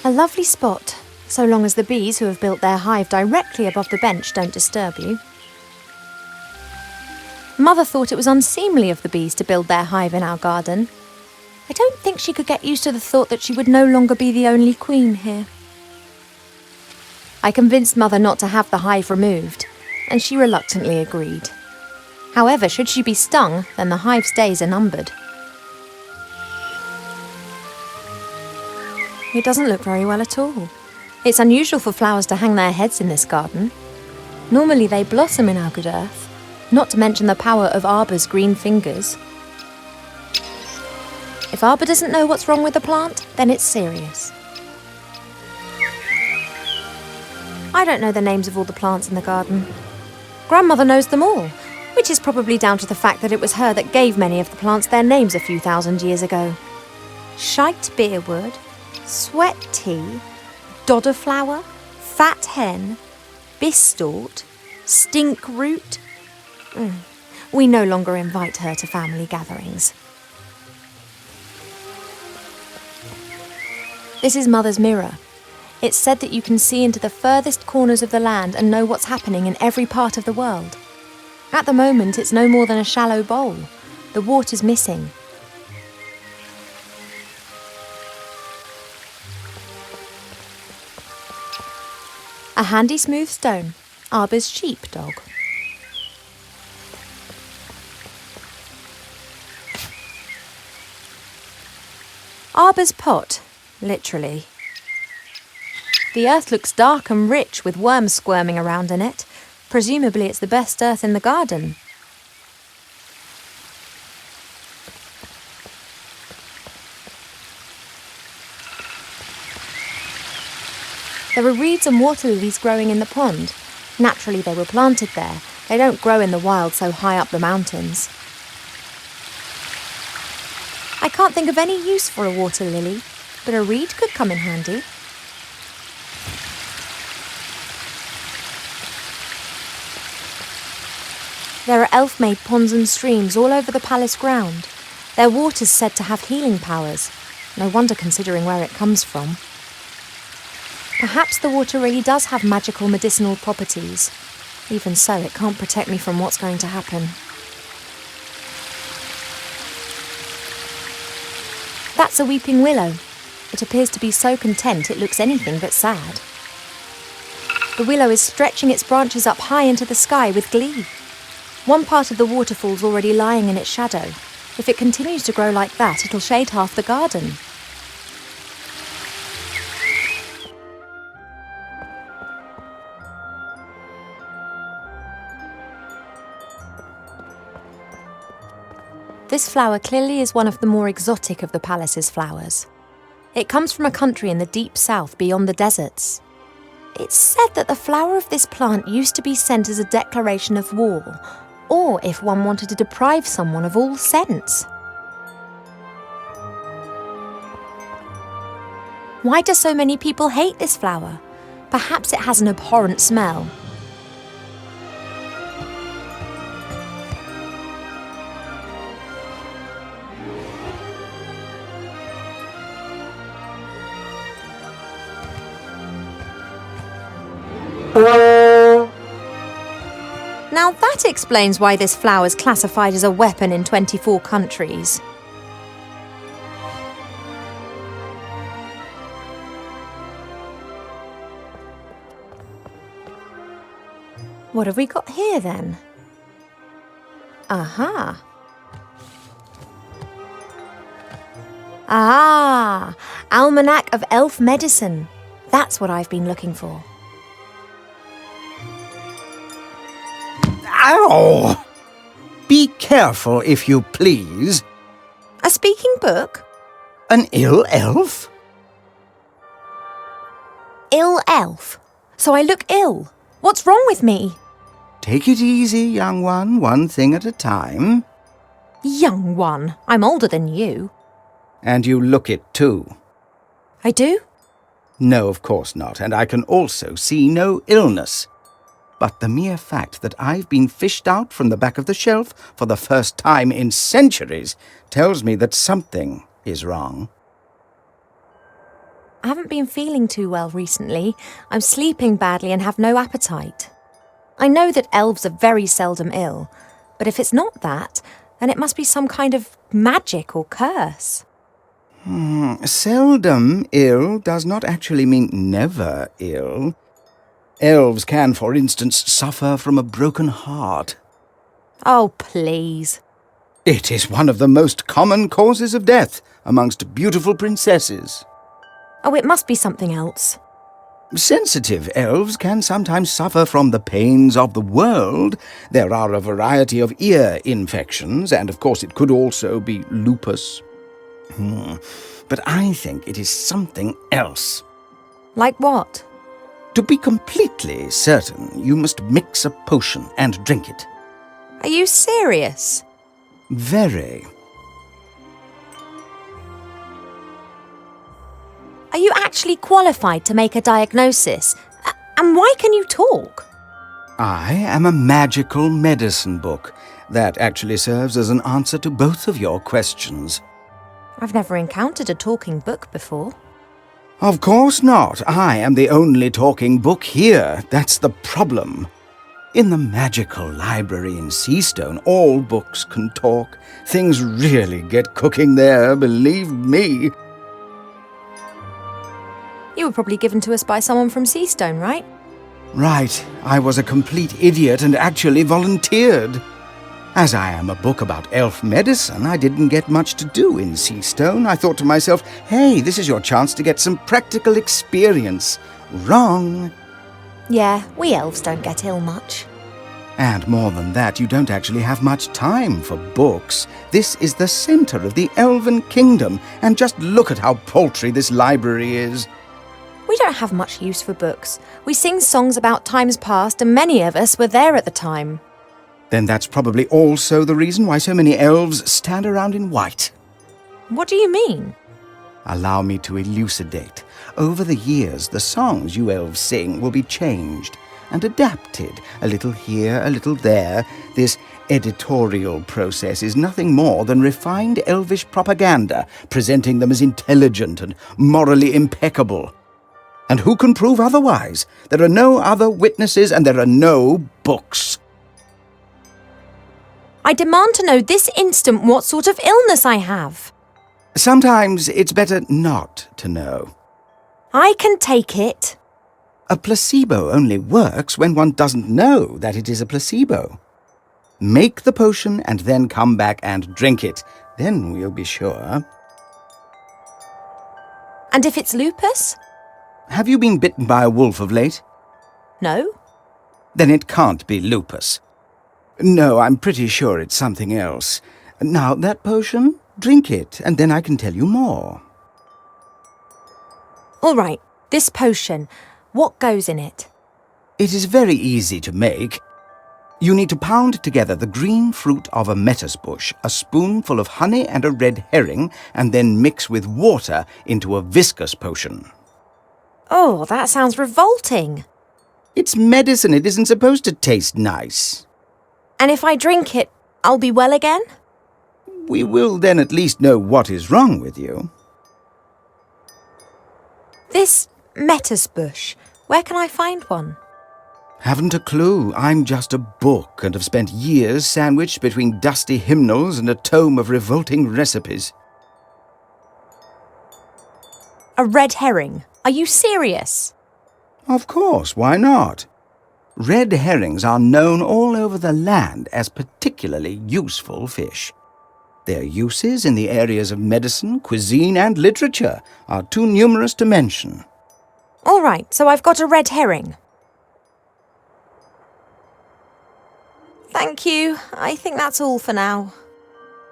A lovely spot, so long as the bees who have built their hive directly above the bench don't disturb you. Mother thought it was unseemly of the bees to build their hive in our garden. I don't think she could get used to the thought that she would no longer be the only queen here. I convinced Mother not to have the hive removed, and she reluctantly agreed. However, should she be stung, then the hive's days are numbered. It doesn't look very well at all. It's unusual for flowers to hang their heads in this garden. Normally they blossom in our good earth, not to mention the power of Arbor's green fingers. If Arbor doesn't know what's wrong with the plant, then it's serious. I don't know the names of all the plants in the garden. Grandmother knows them all, which is probably down to the fact that it was her that gave many of the plants their names a few thousand years ago. Shite beerwood, sweat tea, dodder flower, fat hen, bistort, stink root. We no longer invite her to family gatherings. This is Mother's mirror. It's said that you can see into the furthest corners of the land and know what's happening in every part of the world. At the moment, it's no more than a shallow bowl. The water's missing. A handy smooth stone, Arbor's sheepdog. Arbor's pot, literally. The earth looks dark and rich with worms squirming around in it. Presumably it's the best earth in the garden. There are reeds and water lilies growing in the pond. Naturally they were planted there. They don't grow in the wild so high up the mountains. I can't think of any use for a water lily, but a reed could come in handy. There are elf-made ponds and streams all over the palace ground. Their water's said to have healing powers. No wonder considering where it comes from. Perhaps the water really does have magical medicinal properties. Even so, it can't protect me from what's going to happen. That's a weeping willow. It appears to be so content it looks anything but sad. The willow is stretching its branches up high into the sky with glee. One part of the waterfall's already lying in its shadow. If it continues to grow like that, it'll shade half the garden. This flower clearly is one of the more exotic of the palace's flowers. It comes from a country in the deep south beyond the deserts. It's said that the flower of this plant used to be sent as a declaration of war, or if one wanted to deprive someone of all sense. Why do so many people hate this flower? Perhaps it has an abhorrent smell. Now that explains why this flower is classified as a weapon in 24 countries. What have we got here then? Aha! Ah! Almanac of Elf Medicine. That's what I've been looking for. Ow! Be careful, if you please. A speaking book? An ill elf? Ill elf? So I look ill. What's wrong with me? Take it easy, young one thing at a time. Young one, I'm older than you. And you look it too. I do? No, of course not, and I can also see no illness. But the mere fact that I've been fished out from the back of the shelf for the first time in centuries tells me that something is wrong. I haven't been feeling too well recently. I'm sleeping badly and have no appetite. I know that elves are very seldom ill, but if it's not that, then it must be some kind of magic or curse. Seldom ill does not actually mean never ill. Elves can, for instance, suffer from a broken heart. Oh, please. It is one of the most common causes of death amongst beautiful princesses. Oh, it must be something else. Sensitive elves can sometimes suffer from the pains of the world. There are a variety of ear infections, and of course it could also be lupus. But I think it is something else. Like what? To be completely certain, you must mix a potion and drink it. Are you serious? Very. Are you actually qualified to make a diagnosis? And why can you talk? I am a magical medicine book. That actually serves as an answer to both of your questions. I've never encountered a talking book before. Of course not. I am the only talking book here. That's the problem. In the magical library in Seastone, all books can talk. Things really get cooking there, believe me. You were probably given to us by someone from Seastone, right? Right. I was a complete idiot and actually volunteered. As I am a book about elf medicine, I didn't get much to do in Seastone. I thought to myself, hey, this is your chance to get some practical experience. Wrong. Yeah, we elves don't get ill much. And more than that, you don't actually have much time for books. This is the center of the elven kingdom, and just look at how paltry this library is. We don't have much use for books. We sing songs about times past, and many of us were there at the time. Then that's probably also the reason why so many elves stand around in white. What do you mean? Allow me to elucidate. Over the years, the songs you elves sing will be changed and adapted, a little here, a little there. This editorial process is nothing more than refined elvish propaganda, presenting them as intelligent and morally impeccable. And who can prove otherwise? There are no other witnesses and there are no books. I demand to know this instant what sort of illness I have. Sometimes it's better not to know. I can take it. A placebo only works when one doesn't know that it is a placebo. Make the potion and then come back and drink it. Then we'll be sure. And if it's lupus? Have you been bitten by a wolf of late? No. Then it can't be lupus. No, I'm pretty sure it's something else. Now, that potion, drink it, and then I can tell you more. All right, this potion, what goes in it? It is very easy to make. You need to pound together the green fruit of a metis bush, a spoonful of honey and a red herring, and then mix with water into a viscous potion. Oh, that sounds revolting. It's medicine. It isn't supposed to taste nice. And if I drink it, I'll be well again? We will then at least know what is wrong with you. This metis bush, where can I find one? Haven't a clue. I'm just a book and have spent years sandwiched between dusty hymnals and a tome of revolting recipes. A red herring? Are you serious? Of course, why not? Red herrings are known all over the land as particularly useful fish. Their uses in the areas of medicine, cuisine, and literature are too numerous to mention. All right, so I've got a red herring. Thank you. I think that's all for now.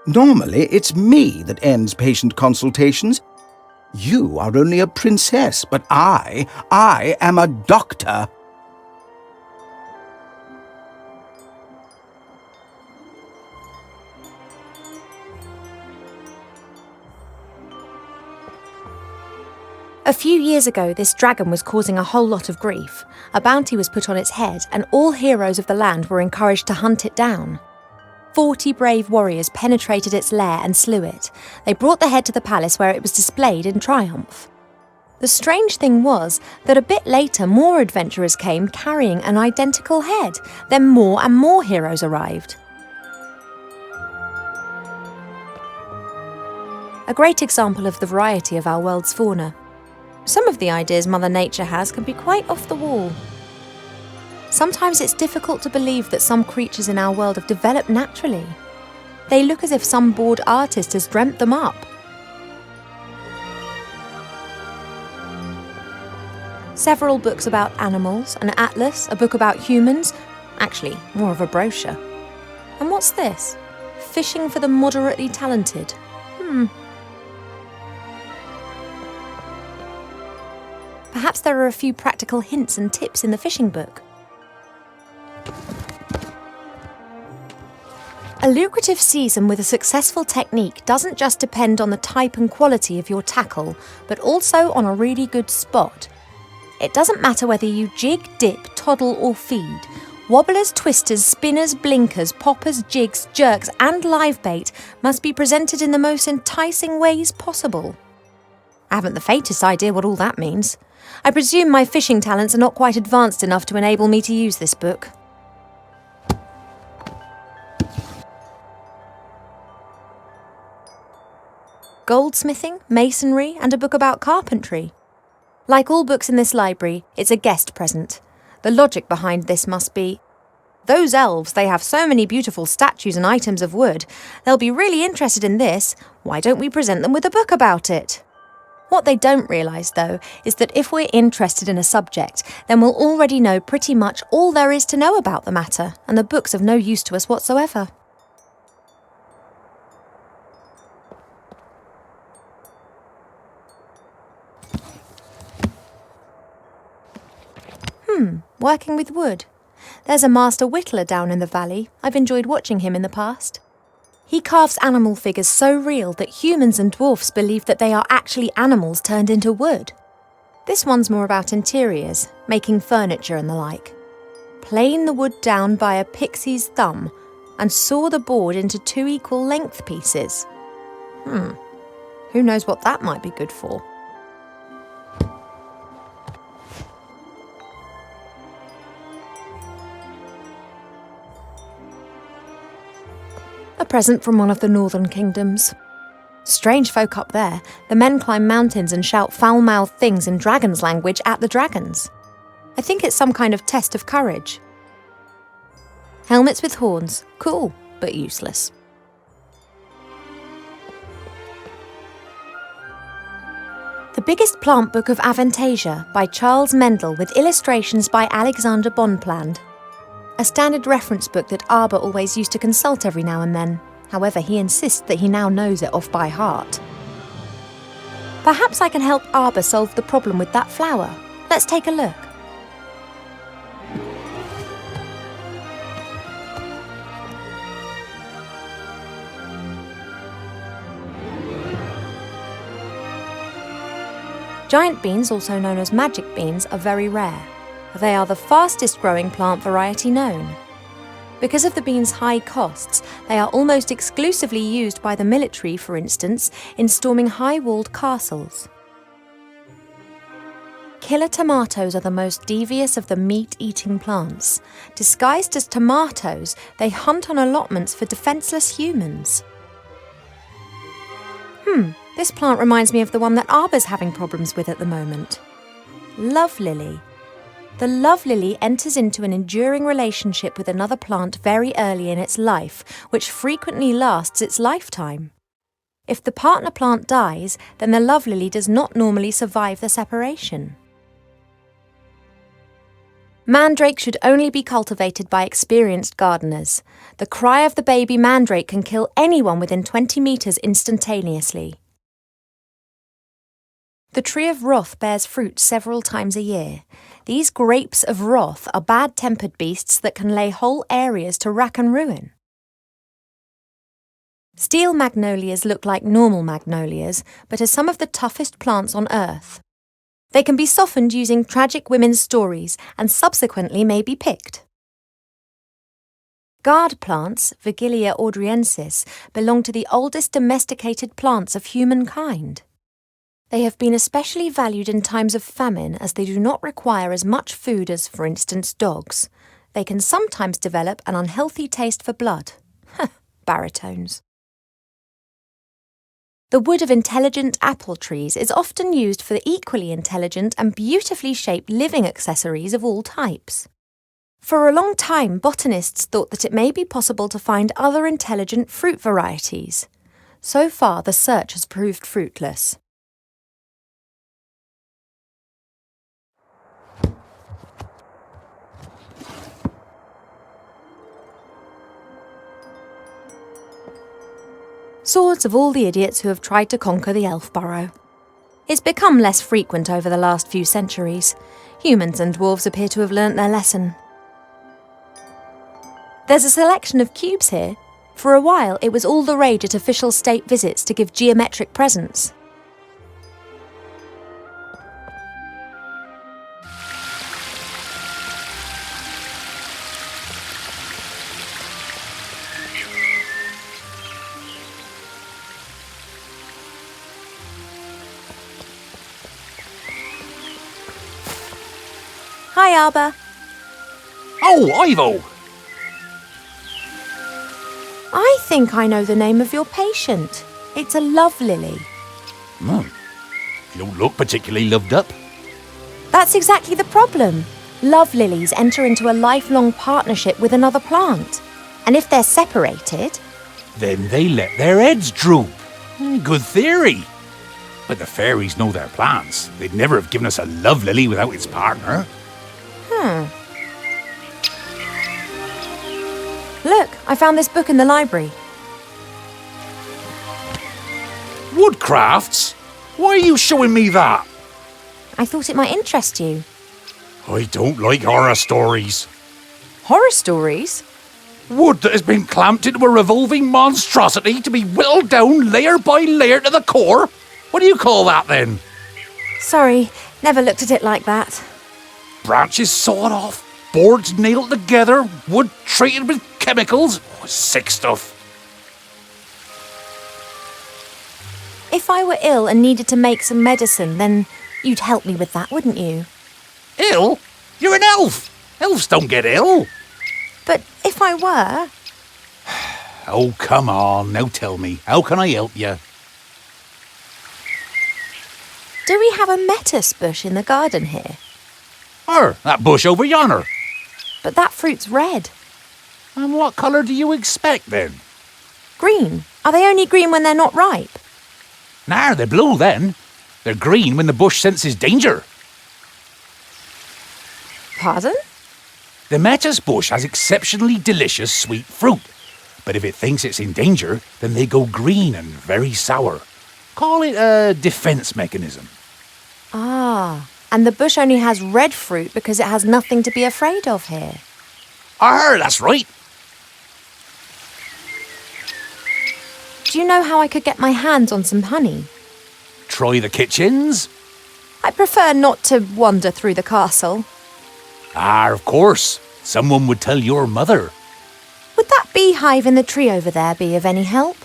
Normally, it's me that ends patient consultations. You are only a princess, but I am a doctor. A few years ago, this dragon was causing a whole lot of grief. A bounty was put on its head, and all heroes of the land were encouraged to hunt it down. 40 brave warriors penetrated its lair and slew it. They brought the head to the palace where it was displayed in triumph. The strange thing was that a bit later more adventurers came carrying an identical head. Then more and more heroes arrived. A great example of the variety of our world's fauna. Some of the ideas Mother Nature has can be quite off the wall. Sometimes it's difficult to believe that some creatures in our world have developed naturally. They look as if some bored artist has dreamt them up. Several books about animals, an atlas, a book about humans, actually more of a brochure. And what's this? Fishing for the moderately talented. Perhaps there are a few practical hints and tips in the fishing book. A lucrative season with a successful technique doesn't just depend on the type and quality of your tackle, but also on a really good spot. It doesn't matter whether you jig, dip, toddle or feed. Wobblers, twisters, spinners, blinkers, poppers, jigs, jerks and live bait must be presented in the most enticing ways possible. I haven't the faintest idea what all that means. I presume my fishing talents are not quite advanced enough to enable me to use this book. Goldsmithing, masonry and a book about carpentry. Like all books in this library, it's a guest present. The logic behind this must be, those elves, they have so many beautiful statues and items of wood. They'll be really interested in this. Why don't we present them with a book about it? What they don't realise, though, is that if we're interested in a subject, then we'll already know pretty much all there is to know about the matter, and the book's of no use to us whatsoever. Working with wood. There's a master whittler down in the valley. I've enjoyed watching him in the past. He carves animal figures so real that humans and dwarfs believe that they are actually animals turned into wood. This one's more about interiors, making furniture and the like. Plane the wood down by a pixie's thumb and saw the board into 2 equal length pieces. Who knows what that might be good for? A present from one of the northern kingdoms. Strange folk up there. The men climb mountains and shout foul-mouthed things in dragon's language at the dragons. I think it's some kind of test of courage. Helmets with horns. Cool, but useless. The Biggest Plant Book of Avantasia by Charles Mendel with illustrations by Alexander Bonpland. A standard reference book that Arbor always used to consult every now and then. However, he insists that he now knows it off by heart. Perhaps I can help Arbor solve the problem with that flower. Let's take a look. Giant beans, also known as magic beans, are very rare. They are the fastest growing plant variety known. Because of the beans' high costs, they are almost exclusively used by the military, for instance, in storming high-walled castles. Killer tomatoes are the most devious of the meat-eating plants. Disguised as tomatoes, they hunt on allotments for defenceless humans. This plant reminds me of the one that Arbor's having problems with at the moment. Love lily. The love lily enters into an enduring relationship with another plant very early in its life, which frequently lasts its lifetime. If the partner plant dies, then the love lily does not normally survive the separation. Mandrake should only be cultivated by experienced gardeners. The cry of the baby mandrake can kill anyone within 20 metres instantaneously. The tree of wrath bears fruit several times a year. These grapes of wrath are bad-tempered beasts that can lay whole areas to rack and ruin. Steel magnolias look like normal magnolias, but are some of the toughest plants on earth. They can be softened using tragic women's stories and subsequently may be picked. Guard plants, Végigia audriensis, belong to the oldest domesticated plants of humankind. They have been especially valued in times of famine as they do not require as much food as, for instance, dogs. They can sometimes develop an unhealthy taste for blood. Baritones. The wood of intelligent apple trees is often used for the equally intelligent and beautifully shaped living accessories of all types. For a long time, botanists thought that it may be possible to find other intelligent fruit varieties. So far, the search has proved fruitless. Swords of all the idiots who have tried to conquer the elf burrow. It's become less frequent over the last few centuries. Humans and dwarves appear to have learnt their lesson. There's a selection of cubes here. For a while, it was all the rage at official state visits to give geometric presents. Hi, Arbor. Oh, Ivo! I think I know the name of your patient. It's a love lily. You don't look particularly loved up. That's exactly the problem. Love lilies enter into a lifelong partnership with another plant. And if they're separated... Then they let their heads droop. Good theory. But the fairies know their plants. They'd never have given us a love lily without its partner. Look, I found this book in the library. Woodcrafts? Why are you showing me that? I thought it might interest you. I don't like horror stories. Horror stories? Wood that has been clamped into a revolving monstrosity to be whittled down layer by layer to the core? What do you call that then? Sorry, never looked at it like that. Branches sawed off, boards nailed together, wood treated with chemicals. Sick stuff. If I were ill and needed to make some medicine, then you'd help me with that, wouldn't you? Ill? You're an elf. Elves don't get ill. But if I were... Oh, come on. Now tell me, how can I help you? Do we have a lettuce bush in the garden here? That bush over yonder. But that fruit's red. And what colour do you expect then? Green. Are they only green when they're not ripe? Nah, they're blue then. They're green when the bush senses danger. Pardon? The lettuce bush has exceptionally delicious sweet fruit. But if it thinks it's in danger, then they go green and very sour. Call it a defence mechanism. Ah, and the bush only has red fruit because it has nothing to be afraid of here. That's right. Do you know how I could get my hands on some honey? Try the kitchens. I prefer not to wander through the castle. Of course. Someone would tell your mother. Would that beehive in the tree over there be of any help?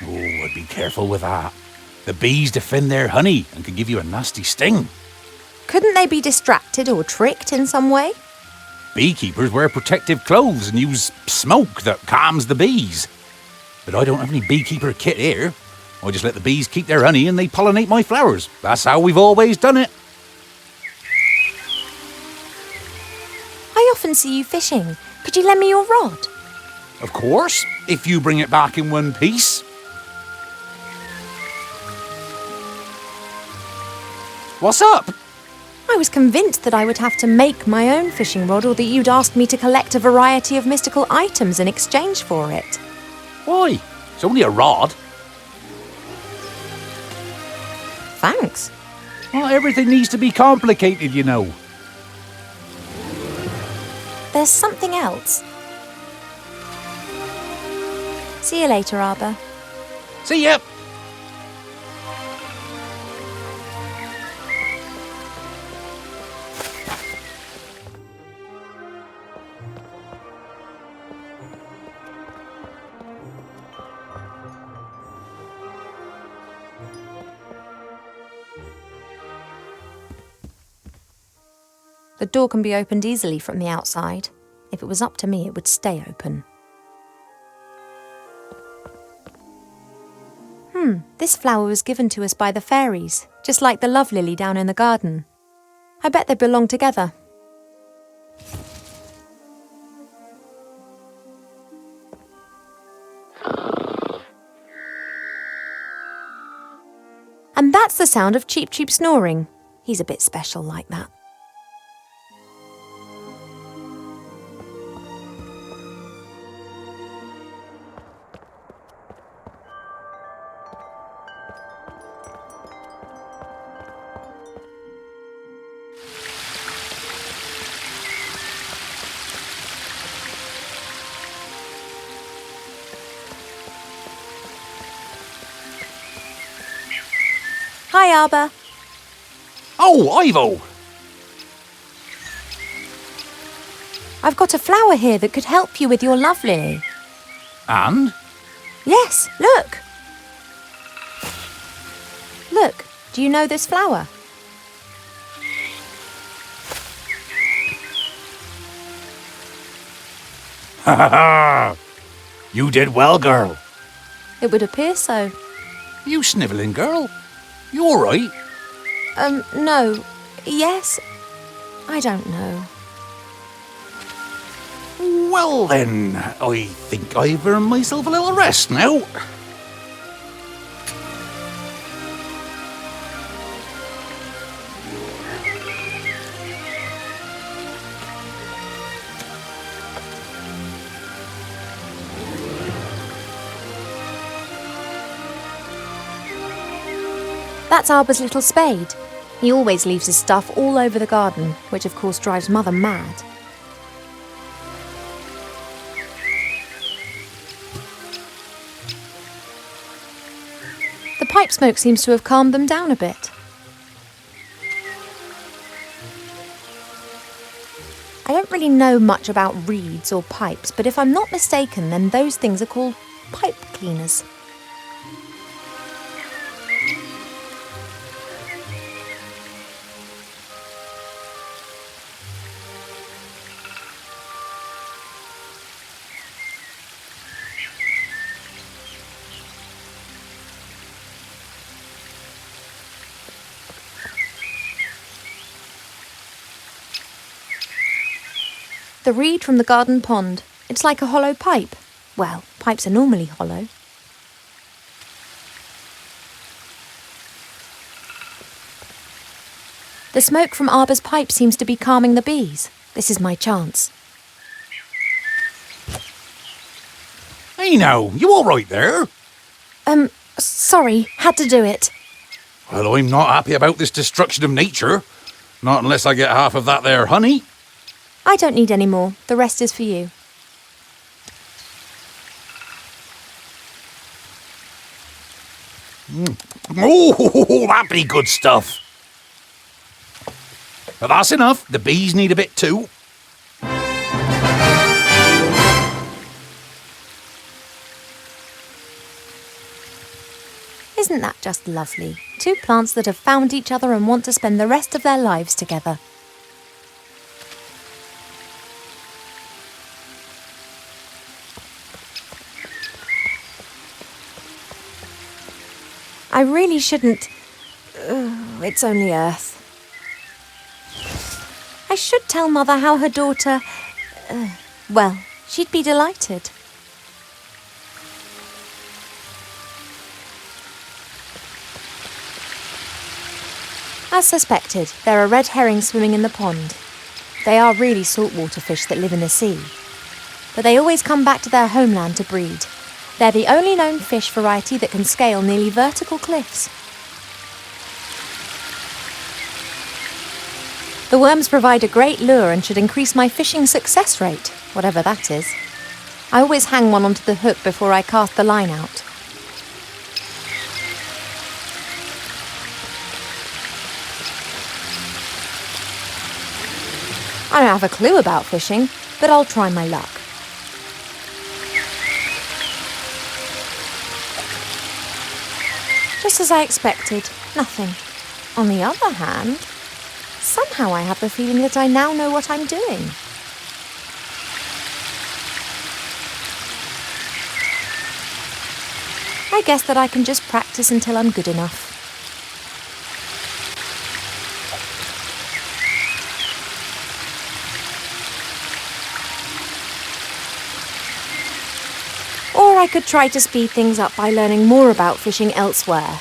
Oh, I'd be careful with that. The bees defend their honey and can give you a nasty sting. Couldn't they be distracted or tricked in some way? Beekeepers wear protective clothes and use smoke that calms the bees. But I don't have any beekeeper kit here. I just let the bees keep their honey and they pollinate my flowers. That's how we've always done it. I often see you fishing. Could you lend me your rod? Of course, if you bring it back in one piece. What's up? I was convinced that I would have to make my own fishing rod or that you'd ask me to collect a variety of mystical items in exchange for it. Why? It's only a rod. Thanks. Well, everything needs to be complicated, you know. There's something else. See you later, Arbor. See ya! The door can be opened easily from the outside. If it was up to me, it would stay open. This flower was given to us by the fairies, just like the love lily down in the garden. I bet they belong together. And that's the sound of Cheep Cheep snoring. He's a bit special like that. Hi, Arbor. Oh, Ivo! I've got a flower here that could help you with your love lily. And? Yes, look. Look, do you know this flower? Ha ha ha! You did well, girl. It would appear so. You snivelling, girl? You all right? No. Yes? I don't know. Well then, I think I've earned myself a little rest now. That's Arbor's little spade. He always leaves his stuff all over the garden, which of course drives Mother mad. The pipe smoke seems to have calmed them down a bit. I don't really know much about reeds or pipes, but if I'm not mistaken, then those things are called pipe cleaners. The reed from the garden pond. It's like a hollow pipe. Well, pipes are normally hollow. The smoke from Arbor's pipe seems to be calming the bees. This is my chance. Hey now, you all right there? Sorry, had to do it. Well, I'm not happy about this destruction of nature. Not unless I get half of that there honey. I don't need any more. The rest is for you. Oh, that'd be good stuff. But that's enough. The bees need a bit too. Isn't that just lovely? Two plants that have found each other and want to spend the rest of their lives together. I really shouldn't... it's only Earth. I should tell Mother how her daughter... well, she'd be delighted. As suspected, there are red herrings swimming in the pond. They are really saltwater fish that live in the sea. But they always come back to their homeland to breed. They're the only known fish variety that can scale nearly vertical cliffs. The worms provide a great lure and should increase my fishing success rate, whatever that is. I always hang one onto the hook before I cast the line out. I don't have a clue about fishing, but I'll try my luck. Just as I expected, nothing. On the other hand, Somehow I have the feeling that I now know what I'm doing. I guess that I can just practice until I'm good enough. Or I could try to speed things up by learning more about fishing elsewhere.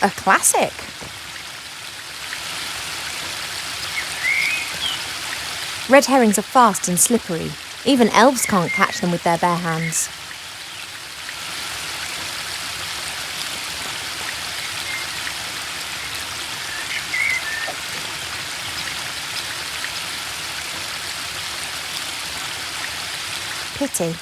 A classic. Red herrings are fast and slippery. Even elves can't catch them with their bare hands. Pity.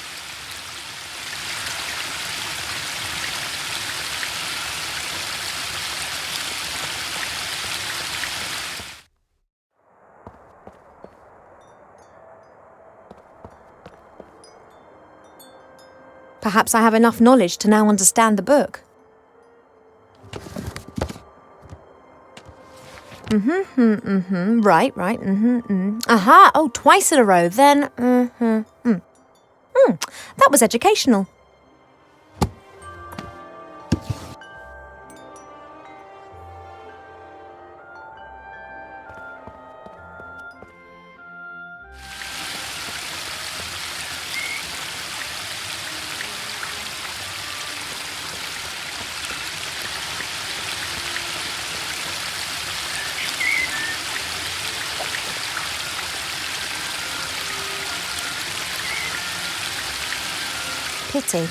Perhaps I have enough knowledge to now understand the book. Right. Aha, oh, twice in a row, then, that was educational. Pity.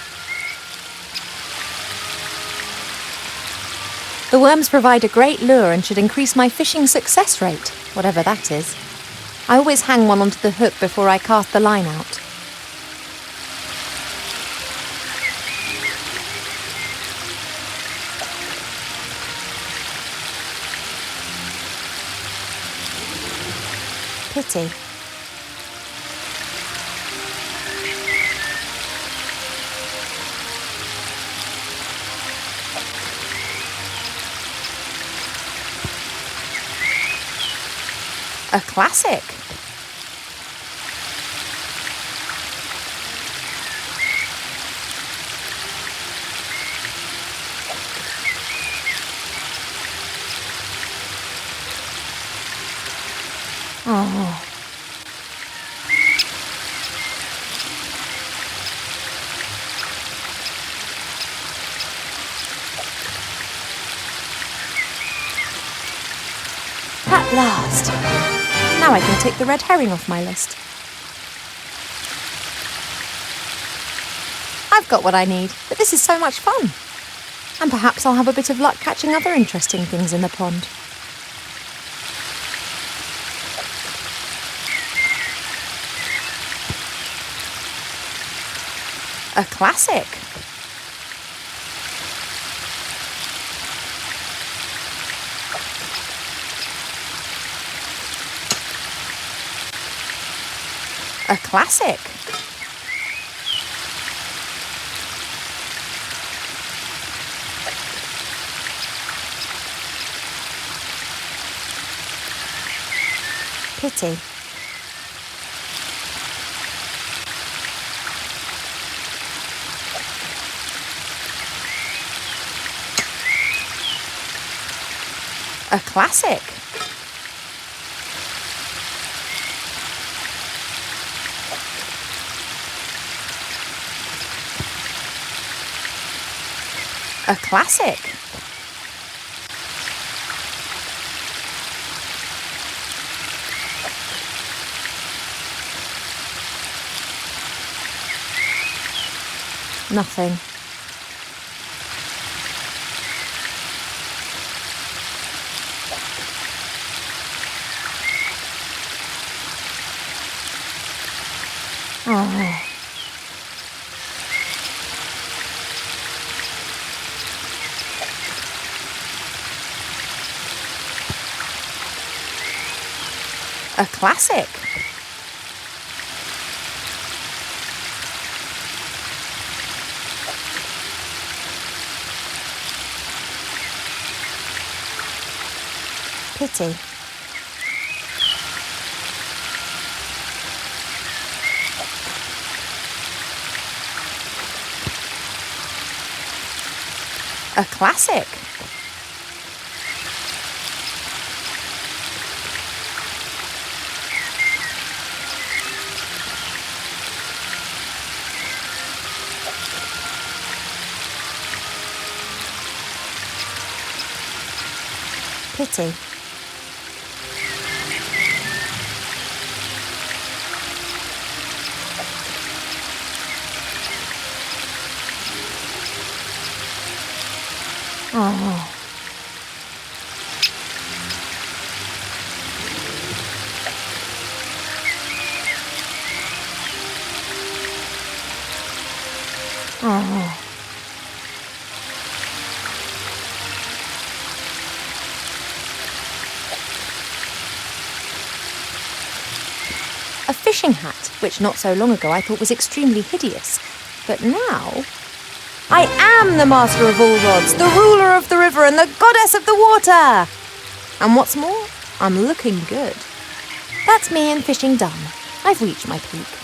The worms provide a great lure and should increase my fishing success rate, whatever that is. I always hang one onto the hook before I cast the line out. Pity. A classic. Oh. At last. Now I can tick the red herring off my list. I've got what I need, but this is so much fun. And perhaps I'll have a bit of luck catching other interesting things in the pond. A classic. A classic. Pity. A classic. A classic. Nothing. Oh. A classic. Pity. A classic. Pity. Oh. Oh. A fishing hat, which not so long ago I thought was extremely hideous. But now, I am the master of all rods, the ruler of the river and the goddess of the water! And what's more, I'm looking good. That's me and fishing done. I've reached my peak.